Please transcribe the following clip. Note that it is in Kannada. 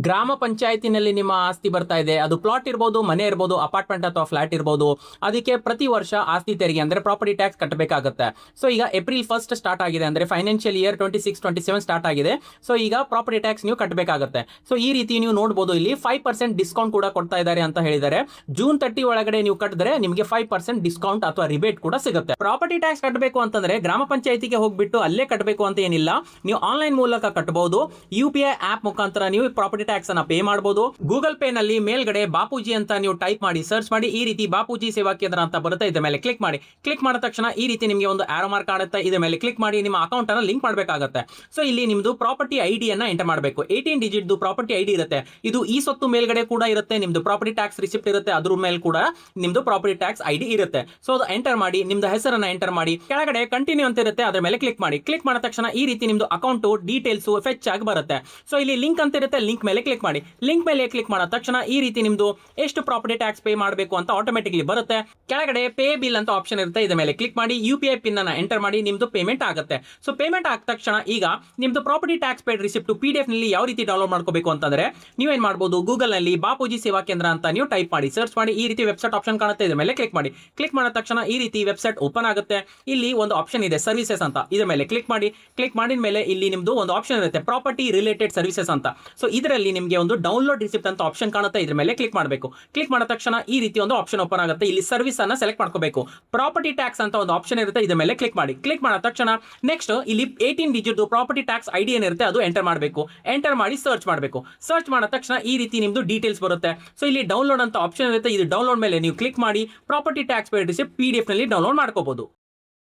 ಗ್ರಾಮ ಪಂಚಾಯತಿನಲ್ಲಿ ನಿಮ್ಮ ಆಸ್ತಿ ಬರ್ತಾ ಇದೆ, ಅದು ಪ್ಲಾಟ್ ಇರ್ಬೋದು, ಮನೆ ಇರ್ಬೋದು, ಅಪಾರ್ಟ್ಮೆಂಟ್ ಅಥವಾ ಫ್ಲಾಟ್ ಇರ್ಬೋದು, ಅದಕ್ಕೆ ಪ್ರತಿ ವರ್ಷ ಆಸ್ತಿ ತೆರಿಗೆ ಅಂದ್ರೆ ಪ್ರಾಪರ್ಟಿ ಟ್ಯಾಕ್ಸ್ ಕಟ್ಟಬೇಕಾಗುತ್ತೆ. ಸೊ ಈಗ ಏಪ್ರಿಲ್ 1 ಸ್ಟಾರ್ಟ್ ಆಗಿದೆ, ಅಂದ್ರೆ ಫೈನಾನ್ಷಿಯಲ್ ಇಯರ್ 26-27 ಸ್ಟಾರ್ಟ್ ಆಗಿದೆ. ಸೊ ಈಗ ಪ್ರಾಪರ್ಟಿ ಟ್ಯಾಕ್ಸ್ ನೀವು ಕಟ್ಟಬೇಕಾಗುತ್ತೆ. ಸೊ ಈ ರೀತಿ ನೀವು ನೋಡಬಹುದು, ಇಲ್ಲಿ 5% ಡಿಸ್ಕೌಂಟ್ ಕೂಡ ಕೊಡ್ತಾ ಇದ್ದಾರೆ ಅಂತ ಹೇಳಿದ್ದಾರೆ. ಜೂನ್ 30 ಒಳಗಡೆ ನೀವು ಕಟ್ಟಿದ್ರೆ ನಿಮಗೆ 5% ಡಿಸ್ಕೌಂಟ್ ಅಥವಾ ರಿಬೇಟ್ ಕೂಡ ಸಿಗುತ್ತೆ. ಪ್ರಾಪರ್ಟಿ ಟ್ಯಾಕ್ಸ್ ಕಟ್ಟಬೇಕು ಅಂತಂದ್ರೆ ಗ್ರಾಮ ಪಂಚಾಯತಿಗೆ ಹೋಗ್ಬಿಟ್ಟು ಅಲ್ಲೇ ಕಟ್ಟಬೇಕು ಅಂತ ಏನಿಲ್ಲ, ನೀವು ಆನ್ಲೈನ್ ಮೂಲಕ ಕಟ್ಟಬಹುದು. UPI ಆಪ್ ಮುಖಾಂತರ ನೀವು ಪ್ರಾಪರ್ಟಿ ಟ್ಯಾಕ್ಸ್ ಅನ್ನ ಪೇ ಮಾಡಬಹುದು. ಗೂಗಲ್ ಪೇ ನಲ್ಲಿ ಮೇಲ್ಗಡೆ ಬಾಪೂಜಿ ಅಂತ ನೀವು ಟೈಪ್ ಮಾಡಿ ಸರ್ಚ್ ಮಾಡಿ, ಈ ರೀತಿ ಬಾಪೂಜಿ ಸೇವಾ ಕೇಂದ್ರ ಅಂತ ಬರುತ್ತೆ. ಇದ್ರ ಮೇಲೆ ಕ್ಲಿಕ್ ಮಾಡಿ. ಕ್ಲಿಕ್ ಮಾಡಿದ ತಕ್ಷಣ ಈ ರೀತಿ ನಿಮಗೆ ಒಂದು ಆರೋ ಮಾರ್ಕ್ ಆಡುತ್ತೆ. ಇದ್ರ ಮೇಲೆ ಕ್ಲಿಕ್ ಮಾಡಿ ನಿಮ್ಮ ಅಕೌಂಟ್ ಅನ್ನ ಲಿಂಕ್ ಮಾಡಬೇಕಾಗುತ್ತೆ. ಸೊ ಇಲ್ಲಿ ನಿಮ್ದು ಪ್ರಾಪರ್ಟಿ ಐಡಿ ಅನ್ನ ಎಂಟರ್ ಮಾಡಬೇಕು. 18 ಡಿಜಿಟ್ ಪ್ರಾಪರ್ಟಿ ಐಡಿ ಇರುತ್ತೆ. ಇದು ಈ ಸ್ವತ್ತು ಮೇಲ್ಗಡೆ ಕೂಡ ಇರುತ್ತೆ. ನಿಮ್ದು ಪ್ರಾಪರ್ಟಿ ಟ್ಯಾಕ್ಸ್ ರಿಸಿಪ್ಟ್ ಇರುತ್ತೆ, ಅದ್ರ ಮೇಲೆ ಕೂಡ ನಿಮ್ದು ಪ್ರಾಪರ್ಟಿ ಟ್ಯಾಕ್ಸ್ ಐಡಿ ಇರುತ್ತೆ. ಸೊ ಅದು ಎಂಟರ್ ಮಾಡಿ, ನಿಮ್ದು ಹೆಸರನ್ನ ಎಂಟರ್ ಮಾಡಿ, ಕೆಳಗಡೆ ಕಂಟಿನ್ಯೂ ಅಂತ ಇರುತ್ತೆ, ಅದ್ರ ಮೇಲೆ ಕ್ಲಿಕ್ ಮಾಡಿ. ಕ್ಲಿಕ್ ಮಾಡಿದ ತಕ್ಷಣ ಈ ರೀತಿ ನಿಮ್ದು ಅಕೌಂಟ್ ಡೀಟೇಲ್ಸ್ ಫೆಚ್ ಆಗಿ ಬರುತ್ತೆ. ಸೊ ಇಲ್ಲಿ ಲಿಂಕ್ ಅಂತ ಇರುತ್ತೆ, ಲಿಂಕ್ ಮೇಲೆ ಕ್ಲಿಕ್ ಮಾಡಿ. ಲಿಂಕ್ ಮೇಲೆ ಕ್ಲಿಕ್ ಮಾಡಿದ ತಕ್ಷಣ ಈ ರೀತಿ ನಿಮ್ದು ಎಷ್ಟು ಪ್ರಾಪರ್ಟಿ ಟ್ಯಾಕ್ಸ್ ಪೇ ಮಾಡಬೇಕು ಅಂತ ಆಟೋಮೆಟಿಕ್ಲಿ ಬರುತ್ತೆ. ಕೆಳಗಡೆ ಪೇ ಬಿಲ್ ಅಂತ ಆಪ್ಷನ್ ಇರುತ್ತೆ, ಇದ್ರ ಮೇಲೆ ಕ್ಲಿಕ್ ಮಾಡಿ UPI ಪಿನ್ ಅನ್ನ ಎಂಟರ್ ಮಾಡಿ, ನಿಮ್ದು ಪೇಮೆಂಟ್ ಆಗುತ್ತೆ. ಸೊ ಪೇಮೆಂಟ್ ಆದ ತಕ್ಷಣ ಈಗ ನಿಮ್ದು property tax paid receipt PDF ನಲ್ಲಿ ಯಾವ ರೀತಿ ಡೌನ್ಲೋಡ್ ಮಾಡ್ಕೋಬೇಕು ಅಂತಂದ್ರೆ ನೀವೇನ್ ಮಾಡಬಹುದು, ಗೂಗಲ್ ನಲ್ಲಿ ಬಾಪೂಜಿ ಸೇವಾ ಕೇಂದ್ರ ಅಂತ ನೀವು ಟೈಪ್ ಮಾಡಿ ಸರ್ಚ್ ಮಾಡಿ, ಈ ರೀತಿ ವೆಬ್ಸೈಟ್ ಆಪ್ಷನ್ ಕಾಣುತ್ತೆ. ಇದ್ರ ಮೇಲೆ ಕ್ಲಿಕ್ ಮಾಡಿ. ಕ್ಲಿಕ್ ಮಾಡಿದ ತಕ್ಷಣ ಈ ರೀತಿ ವೆಬ್ಸೈಟ್ ಓಪನ್ ಆಗುತ್ತೆ. ಇಲ್ಲಿ ಒಂದು ಆಪ್ಷನ್ ಇದೆ ಸರ್ವಿಸಸ್ ಅಂತ, ಇದ್ರ ಮೇಲೆ ಕ್ಲಿಕ್ ಮಾಡಿ. ಕ್ಲಿಕ್ ಮಾಡಿದ ಮೇಲೆ ಇಲ್ಲಿ ನಿಮ್ದು ಒಂದು ಆಪ್ಷನ್ ಇರುತ್ತೆ ಪ್ರಾಪರ್ಟಿ ರಿಲೇಟೆಡ್ ಸರ್ವಿಸಸ್ ಅಂತ. ಸೊ ಇದರಲ್ಲಿ ನಿಮಗೆ ಒಂದು ಡೌನ್ಲೋಡ್ ರಿಸಿಪ್ಟ್ ಅಂತ ಆಪ್ಷನ್ ಕಾಣುತ್ತೆ, ಇದ್ರ ಮೇಲೆ ಕ್ಲಿಕ್ ಮಾಡಬೇಕು. ಕ್ಲಿಕ್ ಮಾಡಿದ ತಕ್ಷಣ ಈ ರೀತಿ ಒಂದು ಆಪ್ಷನ್ ಓಪನ್ ಆಗುತ್ತೆ. ಇಲ್ಲಿ ಸರ್ವಿಸ್ ಅನ್ನ ಸೆಲೆಕ್ಟ್ ಮಾಡ್ಕೋಬೇಕು. ಪ್ರಾಪರ್ಟಿ ಟ್ಯಾಕ್ಸ್ ಅಂತ ಒಂದು ಆಪ್ಷನ್ ಇರುತ್ತೆ, ಇದ್ರ ಮೇಲೆ ಕ್ಲಿಕ್ ಮಾಡಿ. ಕ್ಲಿಕ್ ಮಾಡಿದ ತಕ್ಷಣ ನೆಕ್ಸ್ಟ್ ಇಲ್ಲಿ 18 ಡಿಜಿಟ್ ಪ್ರಾಪರ್ಟಿ ಟ್ಯಾಕ್ಸ್ ಐಡಿ ಏನಿರುತ್ತೆ ಅದು ಎಂಟರ್ ಮಾಡಬೇಕು. ಎಂಟರ್ ಮಾಡಿ ಸರ್ಚ್ ಮಾಡಬೇಕು. ಸರ್ಚ್ ಮಾಡಿದ ತಕ್ಷಣ ಈ ರೀತಿ ನಿಮ್ದು ಡೀಟೇಲ್ಸ್ ಬರುತ್ತೆ. ಸೊ ಇಲ್ಲಿ ಡೌನ್ಲೋಡ್ ಅಂತ ಆಪ್ಷನ್ ಇರುತ್ತೆ, ಇದು ಡೌನ್ಲೋಡ್ ಮೇಲೆ ನೀವು ಕ್ಲಿಕ್ ಮಾಡಿ property tax paid receipt PDF ನಲ್ಲಿ ಡೌನ್ಲೋಡ್ ಮಾಡ್ಕೋಬಹುದು.